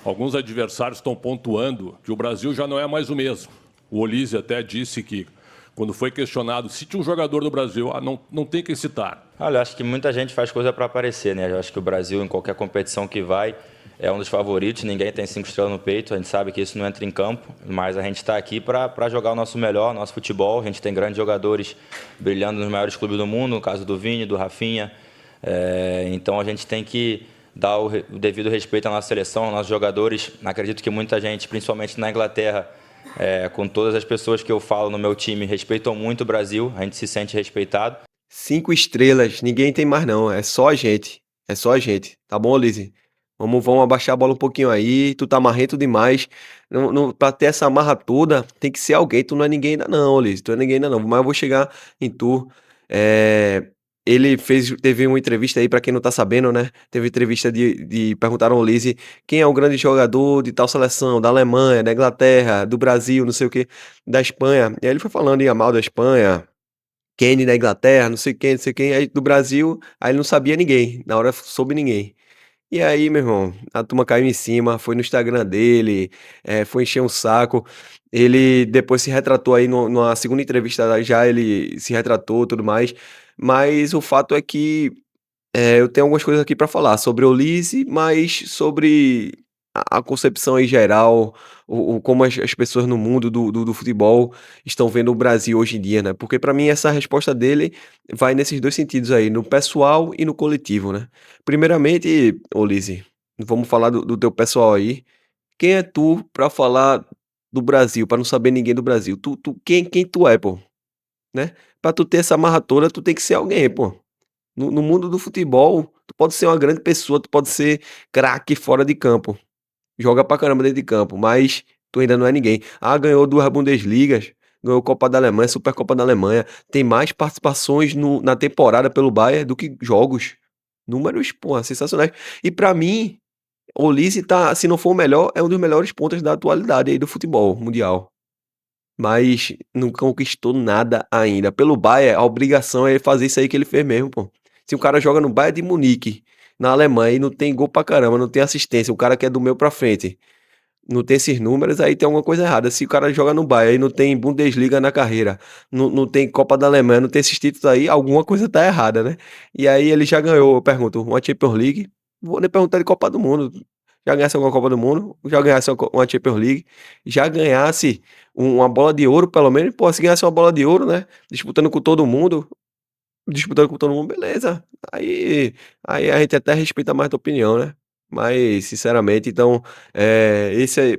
Alguns adversários estão pontuando que o Brasil já não é mais o mesmo. O Olise até disse que, quando foi questionado se tinha um jogador do Brasil, não tem que citar. Olha, eu acho que muita gente faz coisa para aparecer, né? Eu acho que o Brasil, em qualquer competição que vai, é um dos favoritos. Ninguém tem 5 estrelas no peito. A gente sabe que isso não entra em campo, mas a gente está aqui para jogar o nosso melhor, nosso futebol. A gente tem grandes jogadores brilhando nos maiores clubes do mundo, no caso do Vini, do Rafinha. Então a gente tem que dar o devido respeito à nossa seleção, aos nossos jogadores. Acredito que muita gente, principalmente na Inglaterra, com todas as pessoas que eu falo no meu time, respeitam muito o Brasil. A gente se sente respeitado. 5 estrelas, ninguém tem mais não, é só a gente. É só a gente, tá bom, Lise? Vamos abaixar a bola um pouquinho aí, tu tá marrento demais. Pra ter essa marra toda, tem que ser alguém, tu não é ninguém ainda não, Lise, tu não é ninguém ainda não, mas eu vou chegar em tu. É, teve uma entrevista aí, pra quem não tá sabendo, né? Teve entrevista perguntaram ao Lise quem é o grande jogador de tal seleção, da Alemanha, da Inglaterra, do Brasil, não sei o que, da Espanha. E aí ele foi falando, ia mal da Espanha, Kane da Inglaterra, não sei quem, não sei quem, aí do Brasil, aí ele não sabia ninguém, na hora soube ninguém. E aí, meu irmão, a turma caiu em cima, foi no Instagram dele, foi encher um saco. Ele depois se retratou aí numa segunda entrevista, já ele se retratou e tudo mais. Mas o fato é que eu tenho algumas coisas aqui para falar sobre o Olise, mas sobre a concepção em geral, como as pessoas no mundo do futebol estão vendo o Brasil hoje em dia, né? Porque para mim essa resposta dele vai nesses dois sentidos aí, no pessoal e no coletivo, né? Primeiramente, Olise, vamos falar do teu pessoal aí. Quem é tu para falar do Brasil, para não saber ninguém do Brasil? Quem tu é, pô? Né? Para tu ter essa marra toda, tu tem que ser alguém, pô. No mundo do futebol, tu pode ser uma grande pessoa, tu pode ser craque fora de campo, joga pra caramba dentro de campo, mas tu ainda não é ninguém. Ah, ganhou 2 Bundesligas, ganhou Copa da Alemanha, Supercopa da Alemanha, tem mais participações na temporada pelo Bayern do que jogos. Números, porra, sensacionais. E pra mim, o Olise tá, se não for o melhor, é um dos melhores pontas da atualidade aí do futebol mundial. Mas não conquistou nada ainda. Pelo Bayern, a obrigação é fazer isso aí que ele fez mesmo, pô. Se o cara joga no Bayern de Munique, na Alemanha, e não tem gol pra caramba, não tem assistência, o cara que é do meio pra frente, não tem esses números, aí tem alguma coisa errada. Se o cara joga no Bayern e não tem Bundesliga na carreira, não tem Copa da Alemanha, não tem esses títulos aí, alguma coisa tá errada, né? E aí ele já ganhou, eu pergunto, uma Champions League, vou nem perguntar de Copa do Mundo. Já ganhasse alguma Copa do Mundo, já ganhasse uma Champions League, já ganhasse uma bola de ouro, pelo menos, pô, se ganhasse uma bola de ouro, né? Disputando com todo mundo, beleza. Aí a gente até respeita mais a tua opinião, né? Mas, sinceramente, então,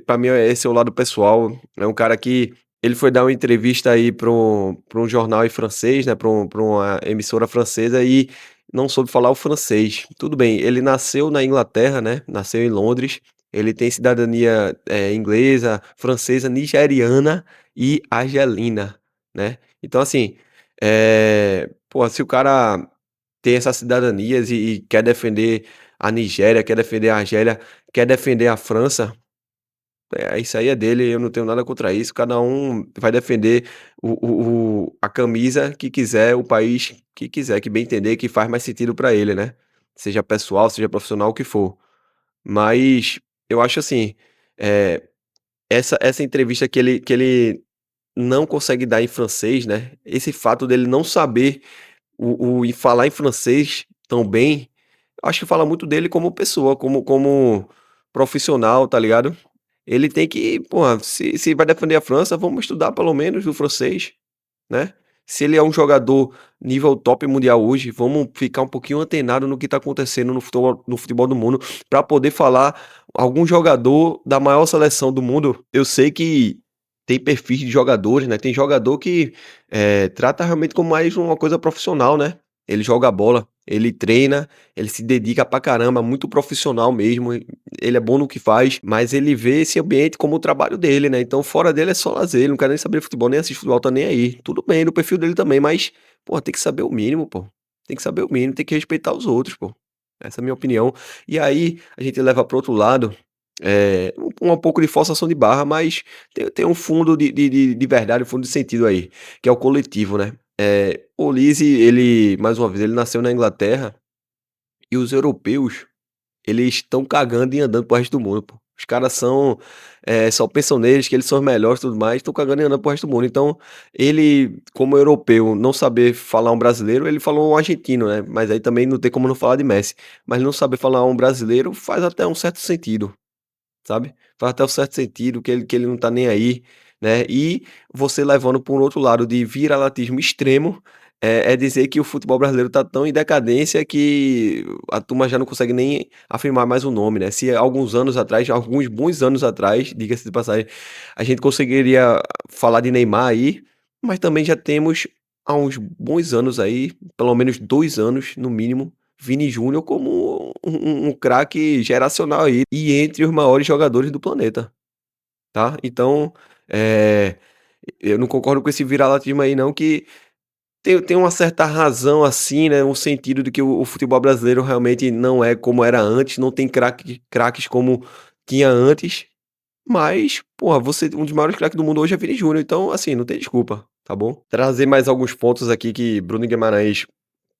pra mim, esse é o lado pessoal. É um cara que ele foi dar uma entrevista aí pra um jornal aí francês, né? Pra uma emissora francesa e não soube falar o francês. Tudo bem, ele nasceu na Inglaterra, né? Nasceu em Londres. Ele tem cidadania inglesa, francesa, nigeriana e argelina, né? Então, assim, pô, se o cara tem essas cidadanias e quer defender a Nigéria, quer defender a Argélia, quer defender a França, isso aí é dele, eu não tenho nada contra isso. Cada um vai defender a camisa que quiser, o país que quiser, que bem entender, que faz mais sentido pra ele, né? Seja pessoal, seja profissional, o que for. Mas eu acho assim, eh, essa entrevista que ele não consegue dar em francês, né? Esse fato dele não saber e falar em francês tão bem, acho que fala muito dele como pessoa, como profissional, tá ligado? Ele tem que, porra, se vai defender a França, vamos estudar pelo menos o francês, né? Se ele é um jogador nível top mundial hoje, vamos ficar um pouquinho antenado no que tá acontecendo no futebol do mundo, pra poder falar algum jogador da maior seleção do mundo. Eu sei que tem perfis de jogadores, né? Tem jogador que trata realmente como mais uma coisa profissional, né? Ele joga bola, ele treina, ele se dedica pra caramba, muito profissional mesmo. Ele é bom no que faz, mas ele vê esse ambiente como o trabalho dele, né? Então, fora dele é só lazer, ele não quer nem saber de futebol, nem assiste futebol, tá nem aí. Tudo bem, no perfil dele também, mas, pô, tem que saber o mínimo, pô. Tem que saber o mínimo, tem que respeitar os outros, pô. Essa é a minha opinião. E aí, a gente leva pro outro lado, um pouco de forçação de barra, mas tem um fundo de verdade, um fundo de sentido aí, que é o coletivo, né? O Olise, ele, mais uma vez, ele nasceu na Inglaterra e os europeus, eles estão cagando e andando pro resto do mundo, pô. Os caras só pensam neles, que eles são os melhores e tudo mais, estão cagando e andando pro resto do mundo. Então, ele, como europeu, não saber falar um brasileiro, ele falou um argentino, né? Mas aí também não tem como não falar de Messi. Mas não saber falar um brasileiro faz até um certo sentido, sabe? Faz até um certo sentido que ele não tá nem aí, né? E você levando por um outro lado de viralatismo extremo, é dizer que o futebol brasileiro tá tão em decadência que a turma já não consegue nem afirmar mais o nome, né? Se alguns anos atrás, alguns bons anos atrás, diga-se de passagem, a gente conseguiria falar de Neymar aí, mas também já temos há uns bons anos aí, pelo menos 2 anos no mínimo, Vini Júnior como um craque geracional aí, e entre os maiores jogadores do planeta, tá. Então, eh, eu não concordo com esse viralatismo aí não, que tem uma certa razão, assim, né, no sentido de que o futebol brasileiro realmente não é como era antes, não tem craques como tinha antes, mas, porra, você um dos maiores craques do mundo hoje é Vini Júnior, então, assim, não tem desculpa, tá bom. Trazer mais alguns pontos aqui que Bruno Guimarães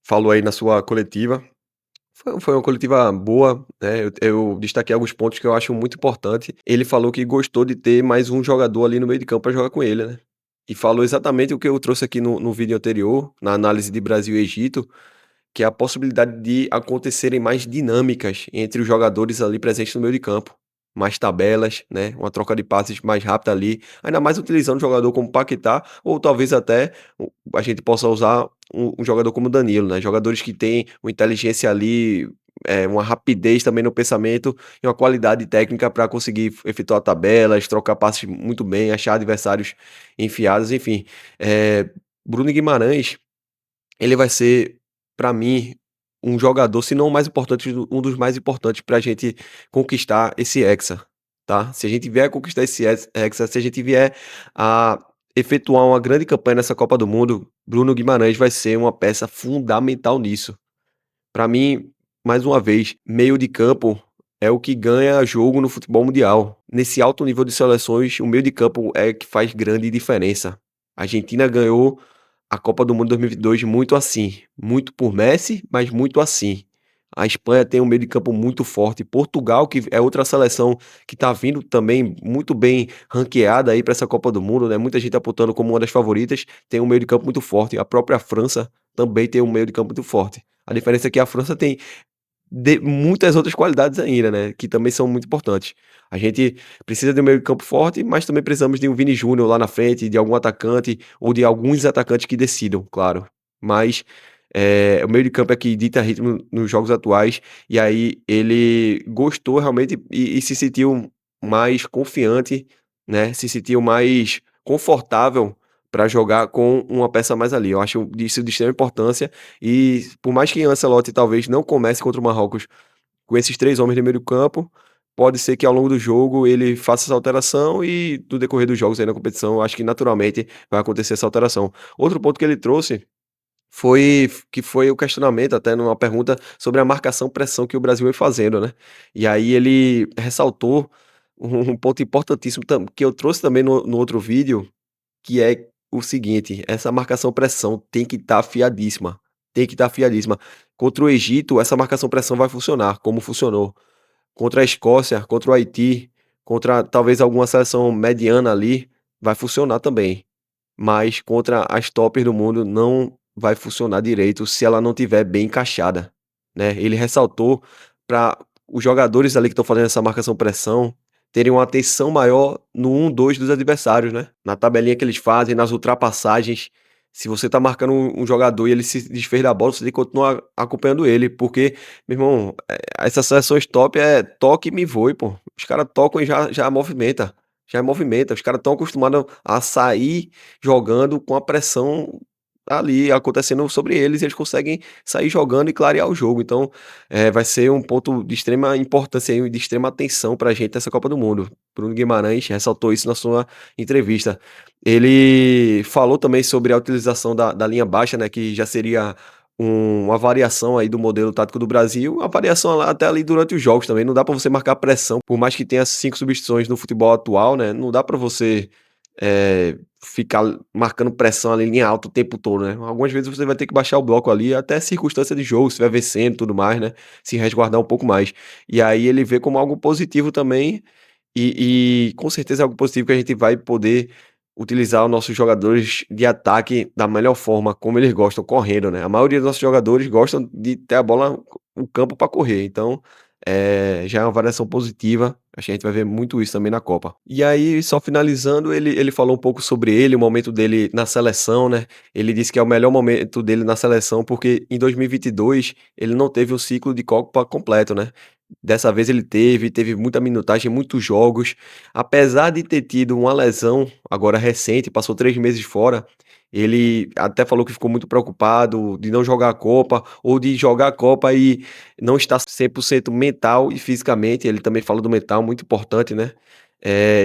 falou aí na sua coletiva. Foi uma coletiva boa, né, eu destaquei alguns pontos que eu acho muito importante. Ele falou que gostou de ter mais um jogador ali no meio de campo para jogar com ele, né. E falou exatamente o que eu trouxe aqui no vídeo anterior, na análise de Brasil e Egito, que é a possibilidade de acontecerem mais dinâmicas entre os jogadores ali presentes no meio de campo. Mais tabelas, né, uma troca de passes mais rápida ali, ainda mais utilizando um jogador como Paquetá, ou talvez até a gente possa usar um jogador como Danilo, né, jogadores que têm uma inteligência ali, uma rapidez também no pensamento e uma qualidade técnica para conseguir efetuar tabelas, trocar passes muito bem, achar adversários enfiados, enfim. Bruno Guimarães, ele vai ser, para mim, um jogador, se não o mais importante, um dos mais importantes para a gente conquistar esse Hexa, tá. Se a gente vier a conquistar esse Hexa, se a gente vier a efetuar uma grande campanha nessa Copa do Mundo, Bruno Guimarães vai ser uma peça fundamental nisso. Para mim, mais uma vez, meio de campo é o que ganha jogo no futebol mundial. Nesse alto nível de seleções, o meio de campo é que faz grande diferença. A Argentina ganhou a Copa do Mundo 2022 muito assim, muito por Messi, mas muito assim. A Espanha tem um meio de campo muito forte. Portugal, que é outra seleção que está vindo também muito bem ranqueada aí para essa Copa do Mundo, né? Muita gente apontando como uma das favoritas, tem um meio de campo muito forte. A própria França também tem um meio de campo muito forte. A diferença é que a França tem muitas outras qualidades ainda, né, que também são muito importantes. A gente precisa de um meio de campo forte, mas também precisamos de um Vini Júnior lá na frente, de algum atacante ou de alguns atacantes que decidam, claro. Mas, o meio de campo é que dita ritmo nos jogos atuais, e aí ele gostou realmente e se sentiu mais confiante, né, se sentiu mais confortável para jogar com uma peça a mais ali. Eu acho isso de extrema importância e por mais que Ancelotti talvez não comece contra o Marrocos com esses 3 homens no meio do campo, pode ser que ao longo do jogo ele faça essa alteração e no decorrer dos jogos aí na competição, eu acho que naturalmente vai acontecer essa alteração. Outro ponto que ele trouxe foi o questionamento, até numa pergunta, sobre a marcação-pressão que o Brasil vem fazendo, né. E aí ele ressaltou um ponto importantíssimo que eu trouxe também no outro vídeo, que é o seguinte, essa marcação-pressão tem que estar afiadíssima, tem que estar afiadíssima. Contra o Egito, essa marcação-pressão vai funcionar, como funcionou. Contra a Escócia, contra o Haiti, contra talvez alguma seleção mediana ali, vai funcionar também. Mas contra as tops do mundo não vai funcionar direito se ela não tiver bem encaixada, né. Ele ressaltou para os jogadores ali que estão fazendo essa marcação-pressão terem uma atenção maior no 1-2 dos adversários, né, na tabelinha que eles fazem, nas ultrapassagens. Se você tá marcando um jogador e ele se desfez da bola, você tem que continuar acompanhando ele, porque, meu irmão, essas seleções top é toque e me voe, pô. Os caras tocam e já movimenta, já movimenta. Os caras estão acostumados a sair jogando com a pressão ali acontecendo sobre eles, e eles conseguem sair jogando e clarear o jogo. Então, vai ser um ponto de extrema importância e de extrema atenção pra gente nessa Copa do Mundo. Bruno Guimarães ressaltou isso na sua entrevista. Ele falou também sobre a utilização da linha baixa, né, que já seria uma variação aí do modelo tático do Brasil, uma variação até ali durante os jogos também. Não dá para você marcar pressão, por mais que tenha 5 substituições no futebol atual, né, não dá para você ficar marcando pressão ali em linha alta o tempo todo, né. Algumas vezes você vai ter que baixar o bloco ali, até circunstância de jogo, se vai vencendo e tudo mais, né, se resguardar um pouco mais. E aí ele vê como algo positivo também, E com certeza é algo positivo que a gente vai poder utilizar os nossos jogadores de ataque da melhor forma, como eles gostam, correndo, né? A maioria dos nossos jogadores gostam de ter a bola no campo para correr, então já é uma variação positiva. Acho que a gente vai ver muito isso também na Copa. E aí, só finalizando, ele falou um pouco sobre ele, o momento dele na seleção, né? Ele disse que é o melhor momento dele na seleção porque em 2022 ele não teve um ciclo de Copa completo, né? Dessa vez ele teve muita minutagem, muitos jogos. Apesar de ter tido uma lesão agora recente, passou 3 meses fora, ele até falou que ficou muito preocupado de não jogar a Copa, ou de jogar a Copa e não estar 100% mental e fisicamente. Ele também fala do mental, muito importante, né.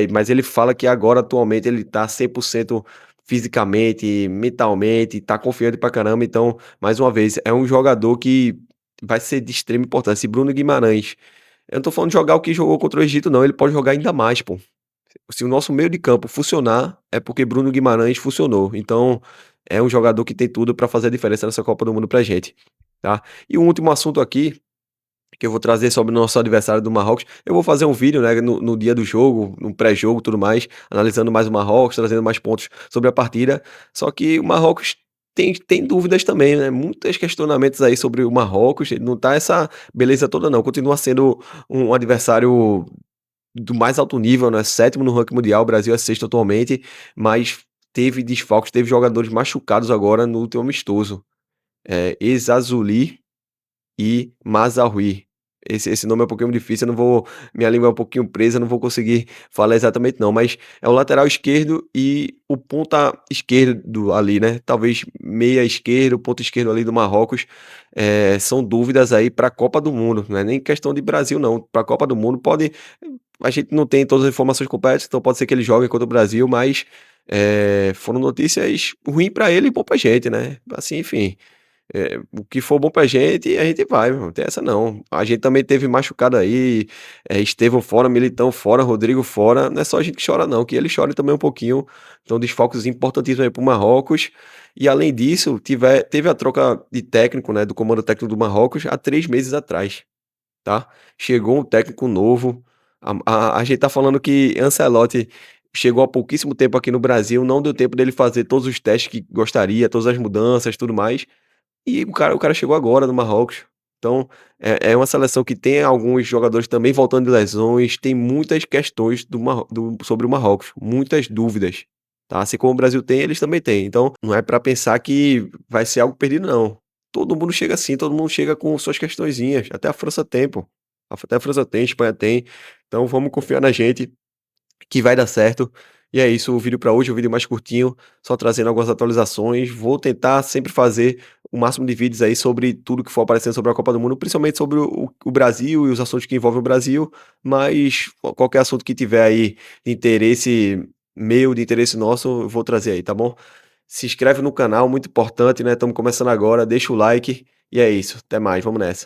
Mas ele fala que agora atualmente ele tá 100% fisicamente, mentalmente, tá confiante pra caramba. Então, mais uma vez, é um jogador que vai ser de extrema importância. E Bruno Guimarães, eu não tô falando de jogar o que jogou contra o Egito não, ele pode jogar ainda mais, pô. Se o nosso meio de campo funcionar, é porque Bruno Guimarães funcionou. Então, é um jogador que tem tudo pra fazer a diferença nessa Copa do Mundo pra gente, tá. E um último assunto aqui, que eu vou trazer sobre o nosso adversário do Marrocos. Eu vou fazer um vídeo, né, no dia do jogo, no pré-jogo, tudo mais, analisando mais o Marrocos, trazendo mais pontos sobre a partida. Só que o Marrocos tem dúvidas também, né? Muitos questionamentos aí sobre o Marrocos. Ele não tá essa beleza toda, não. Continua sendo um adversário do mais alto nível, né? Sétimo no ranking mundial, o Brasil é sexto atualmente, mas teve desfalques, teve jogadores machucados agora no último amistoso. Ezazuli e Mazraoui. Esse nome é um pouquinho difícil, eu não vou, minha língua é um pouquinho presa, não vou conseguir falar exatamente não, mas é o lateral esquerdo e o ponta esquerdo ali, né, talvez meia esquerdo, ponta esquerdo ali do Marrocos. São dúvidas aí para a Copa do Mundo, não é nem questão de Brasil não, para a Copa do Mundo pode, a gente não tem todas as informações completas, então pode ser que ele jogue contra o Brasil, mas foram notícias ruins para ele e bom pra gente, né, assim, enfim. O que for bom pra gente, a gente vai, não tem essa não. A gente também teve machucado aí, Estevão fora, Militão fora, Rodrigo fora, não é só a gente que chora não, que ele chora também um pouquinho. Então desfalques importantíssimos aí pro Marrocos. E além disso, teve a troca de técnico, né, do comando técnico do Marrocos há 3 meses atrás, tá? Chegou um técnico novo, a gente tá falando que Ancelotti chegou há pouquíssimo tempo aqui no Brasil, não deu tempo dele fazer todos os testes que gostaria, todas as mudanças, tudo mais. E o cara chegou agora no Marrocos. Então, é uma seleção que tem alguns jogadores também voltando de lesões, tem muitas questões sobre o Marrocos, muitas dúvidas, tá? Assim como o Brasil tem, eles também têm. Então, não é para pensar que vai ser algo perdido não. Todo mundo chega assim, todo mundo chega com suas questõezinhas, até a França tem, pô. Até a França tem, a Espanha tem. Então, vamos confiar na gente que vai dar certo. E é isso, o vídeo para hoje, o vídeo mais curtinho, só trazendo algumas atualizações. Vou tentar sempre fazer o máximo de vídeos aí sobre tudo que for aparecendo sobre a Copa do Mundo, principalmente sobre o Brasil e os assuntos que envolvem o Brasil, mas qualquer assunto que tiver aí de interesse meu, de interesse nosso, eu vou trazer aí, tá bom? Se inscreve no canal, muito importante, né? Estamos começando agora, deixa o like e é isso. Até mais, vamos nessa.